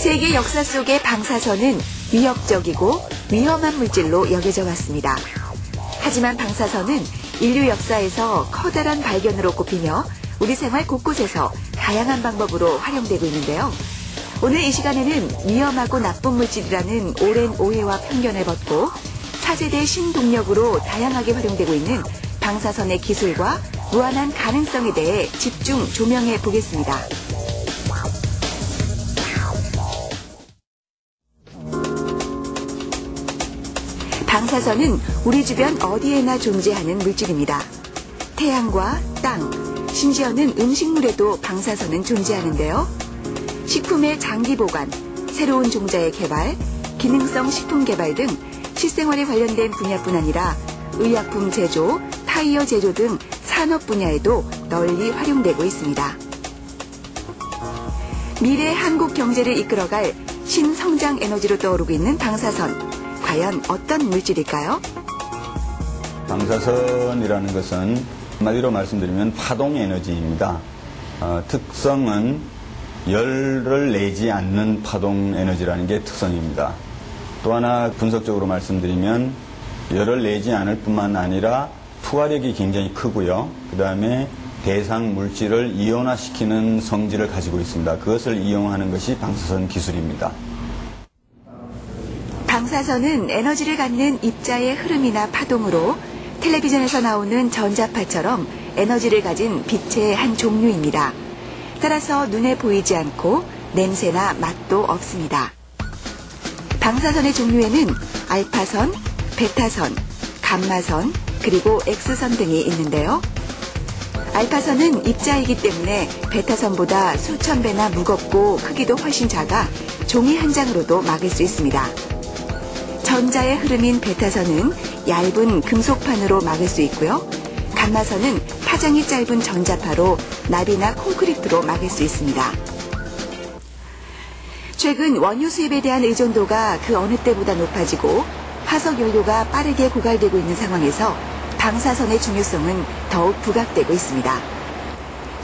세계 역사 속의 방사선은 위협적이고 위험한 물질로 여겨져 왔습니다. 하지만 방사선은 인류 역사에서 커다란 발견으로 꼽히며 우리 생활 곳곳에서 다양한 방법으로 활용되고 있는데요. 오늘 이 시간에는 위험하고 나쁜 물질이라는 오랜 오해와 편견을 벗고 차세대 신동력으로 다양하게 활용되고 있는 방사선의 기술과 무한한 가능성에 대해 집중 조명해 보겠습니다. 방사선은 우리 주변 어디에나 존재하는 물질입니다. 태양과 땅, 심지어는 음식물에도 방사선은 존재하는데요. 식품의 장기 보관, 새로운 종자의 개발, 기능성 식품 개발 등 실생활에 관련된 분야뿐 아니라 의약품 제조, 타이어 제조 등 산업 분야에도 널리 활용되고 있습니다. 미래 한국 경제를 이끌어갈 신성장 에너지로 떠오르고 있는 방사선. 과연 어떤 물질일까요? 방사선이라는 것은 한마디로 말씀드리면 파동 에너지입니다. 특성은 열을 내지 않는 파동 에너지라는 게 특성입니다. 또 하나 분석적으로 말씀드리면 열을 내지 않을 뿐만 아니라 투하력이 굉장히 크고요. 그 다음에 대상 물질을 이온화시키는 성질을 가지고 있습니다. 그것을 이용하는 것이 방사선 기술입니다. 방사선은 에너지를 갖는 입자의 흐름이나 파동으로 텔레비전에서 나오는 전자파처럼 에너지를 가진 빛의 한 종류입니다. 따라서 눈에 보이지 않고 냄새나 맛도 없습니다. 방사선의 종류에는 알파선, 베타선, 감마선, 그리고 X선 등이 있는데요. 알파선은 입자이기 때문에 베타선보다 수천 배나 무겁고 크기도 훨씬 작아 종이 한 장으로도 막을 수 있습니다. 전자의 흐름인 베타선은 얇은 금속판으로 막을 수 있고요. 감마선은 파장이 짧은 전자파로 납이나 콘크리트로 막을 수 있습니다. 최근 원유 수입에 대한 의존도가 그 어느 때보다 높아지고 화석 연료가 빠르게 고갈되고 있는 상황에서 방사선의 중요성은 더욱 부각되고 있습니다.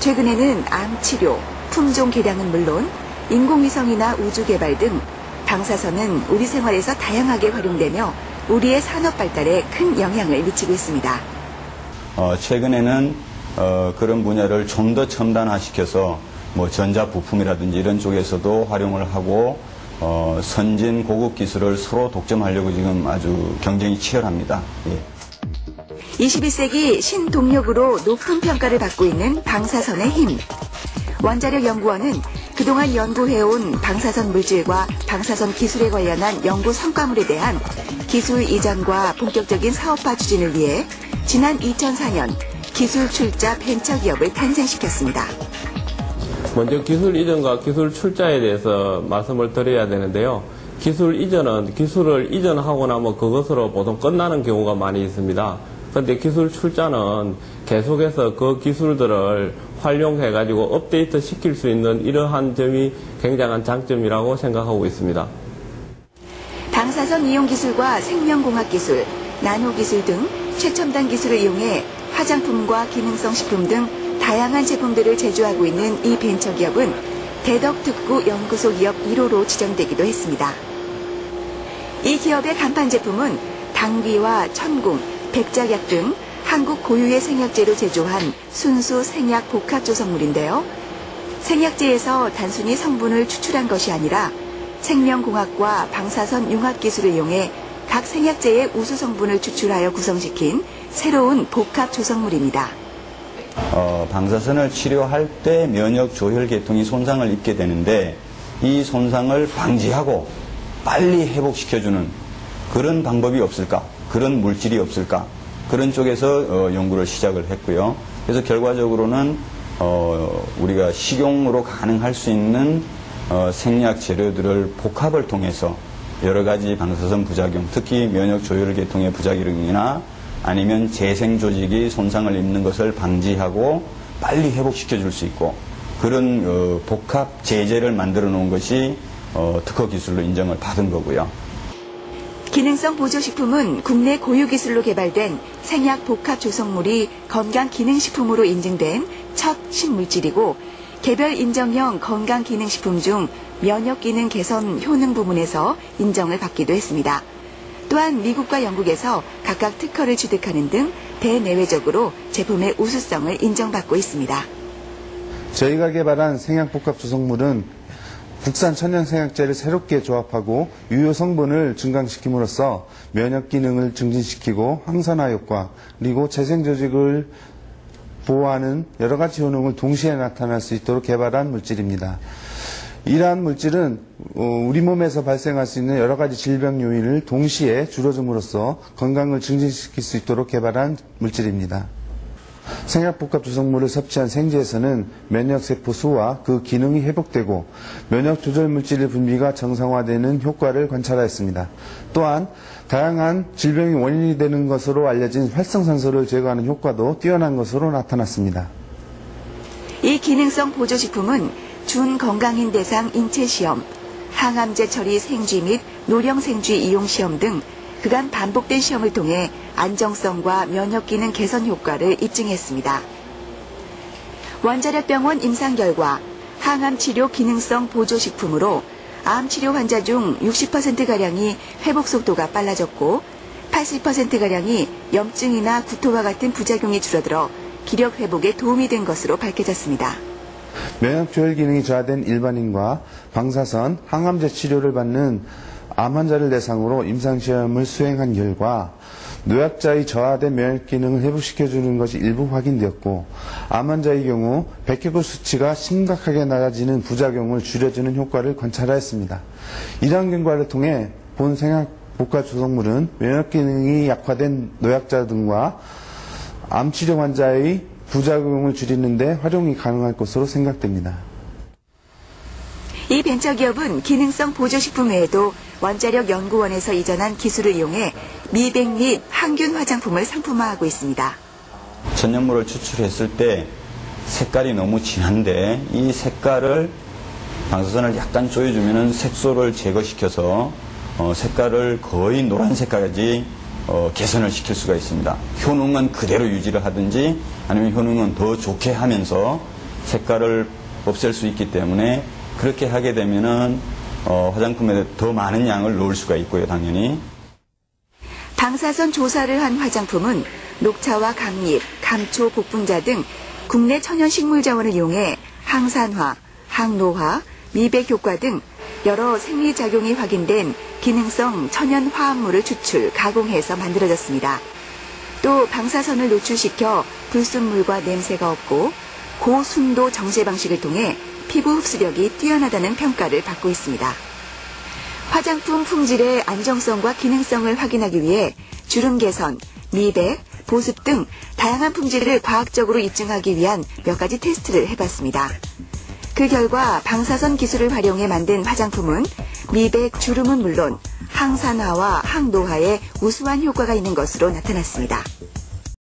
최근에는 암 치료, 품종 개량은 물론 인공위성이나 우주 개발 등 방사선은 우리 생활에서 다양하게 활용되며 우리의 산업 발달에 큰 영향을 미치고 있습니다. 최근에는 그런 분야를 좀 더 첨단화시켜서 전자 부품이라든지 이런 쪽에서도 활용을 하고 선진 고급 기술을 서로 독점하려고 지금 아주 경쟁이 치열합니다. 예. 21세기 신동력으로 높은 평가를 받고 있는 방사선의 힘. 원자력 연구원은 그동안 연구해온 방사선 물질과 방사선 기술에 관련한 연구 성과물에 대한 기술 이전과 본격적인 사업화 추진을 위해 지난 2004년 기술 출자 벤처기업을 탄생시켰습니다. 먼저 기술 이전과 기술 출자에 대해서 말씀을 드려야 되는데요. 기술 이전은 기술을 이전하고 나면 그것으로 보통 끝나는 경우가 많이 있습니다. 그런데 기술 출자는 계속해서 그 기술들을 활용해가지고 업데이트 시킬 수 있는 이러한 점이 굉장한 장점이라고 생각하고 있습니다. 방사선 이용 기술과 생명공학 기술, 나노 기술 등 최첨단 기술을 이용해 화장품과 기능성 식품 등 다양한 제품들을 제조하고 있는 이 벤처기업은 대덕특구 연구소 기업 1호로 지정되기도 했습니다. 이 기업의 간판 제품은 당귀와 천궁, 백작약 등 한국 고유의 생약제로 제조한 순수 생약 복합 조성물인데요. 생약제에서 단순히 성분을 추출한 것이 아니라 생명공학과 방사선 융합 기술을 이용해 각 생약제의 우수 성분을 추출하여 구성시킨 새로운 복합 조성물입니다. 방사선을 치료할 때 면역 조혈 계통이 손상을 입게 되는데 이 손상을 방지하고 빨리 회복시켜주는 그런 방법이 없을까? 그런 물질이 없을까? 그런 쪽에서 연구를 시작을 했고요. 그래서 결과적으로는 우리가 식용으로 가능할 수 있는 생약 재료들을 복합을 통해서 여러 가지 방사선 부작용, 특히 면역 조혈 계통의 부작용이나 아니면 재생 조직이 손상을 입는 것을 방지하고 빨리 회복시켜 줄 수 있고 그런 복합 제제를 만들어 놓은 것이 특허 기술로 인정을 받은 거고요. 기능성 보조식품은 국내 고유 기술로 개발된 생약 복합 조성물이 건강기능식품으로 인증된 첫 신물질이고 개별 인정형 건강기능식품 중 면역 기능 개선 효능 부문에서 인정을 받기도 했습니다. 또한 미국과 영국에서 각각 특허를 취득하는 등 대내외적으로 제품의 우수성을 인정받고 있습니다. 저희가 개발한 생약복합 조성물은 국산 천연 생약제를 새롭게 조합하고 유효 성분을 증강시킴으로써 면역 기능을 증진시키고 항산화 효과 그리고 재생 조직을 보호하는 여러 가지 효능을 동시에 나타날 수 있도록 개발한 물질입니다. 이러한 물질은 우리 몸에서 발생할 수 있는 여러 가지 질병 요인을 동시에 줄여줌으로써 건강을 증진시킬 수 있도록 개발한 물질입니다. 생약복합 조성물을 섭취한 생쥐에서는 면역세포 수와 그 기능이 회복되고 면역 조절 물질의 분비가 정상화되는 효과를 관찰하였습니다. 또한 다양한 질병의 원인이 되는 것으로 알려진 활성산소를 제거하는 효과도 뛰어난 것으로 나타났습니다. 이 기능성 보조식품은 준건강인 대상 인체시험, 항암제 처리 생쥐 및 노령생쥐 이용 시험 등 그간 반복된 시험을 통해 안정성과 면역기능 개선 효과를 입증했습니다. 원자력병원 임상 결과 항암치료 기능성 보조식품으로 암치료 환자 중 60%가량이 회복 속도가 빨라졌고 80%가량이 염증이나 구토와 같은 부작용이 줄어들어 기력 회복에 도움이 된 것으로 밝혀졌습니다. 면역 조절 기능이 저하된 일반인과 방사선, 항암제 치료를 받는 암 환자를 대상으로 임상시험을 수행한 결과 노약자의 저하된 면역 기능을 회복시켜주는 것이 일부 확인되었고 암 환자의 경우 백혈구 수치가 심각하게 낮아지는 부작용을 줄여주는 효과를 관찰하였습니다. 이러한 결과를 통해 본 생약복합 조성물은 면역 기능이 약화된 노약자 등과 암치료 환자의 부작용을 줄이는 데 활용이 가능할 것으로 생각됩니다. 이 벤처기업은 기능성 보조식품 외에도 원자력연구원에서 이전한 기술을 이용해 미백 및 항균 화장품을 상품화하고 있습니다. 천연물을 추출했을 때 색깔이 너무 진한데 이 색깔을 방사선을 약간 조여주면 색소를 제거시켜서 색깔을 거의 노란색까지 개선을 시킬 수가 있습니다. 효능은 그대로 유지를 하든지 아니면 효능은 더 좋게 하면서 색깔을 없앨 수 있기 때문에 그렇게 하게 되면은 화장품에 더 많은 양을 넣을 수가 있고요, 당연히. 방사선 조사를 한 화장품은 녹차와 감잎, 감초, 복분자 등 국내 천연 식물 자원을 이용해 항산화, 항노화, 미백 효과 등 여러 생리작용이 확인된 기능성 천연 화합물을 추출, 가공해서 만들어졌습니다. 또 방사선을 노출시켜 불순물과 냄새가 없고 고순도 정제 방식을 통해 피부 흡수력이 뛰어나다는 평가를 받고 있습니다. 화장품 품질의 안정성과 기능성을 확인하기 위해 주름 개선, 미백, 보습 등 다양한 품질을 과학적으로 입증하기 위한 몇 가지 테스트를 해봤습니다. 그 결과 방사선 기술을 활용해 만든 화장품은 미백, 주름은 물론 항산화와 항노화에 우수한 효과가 있는 것으로 나타났습니다.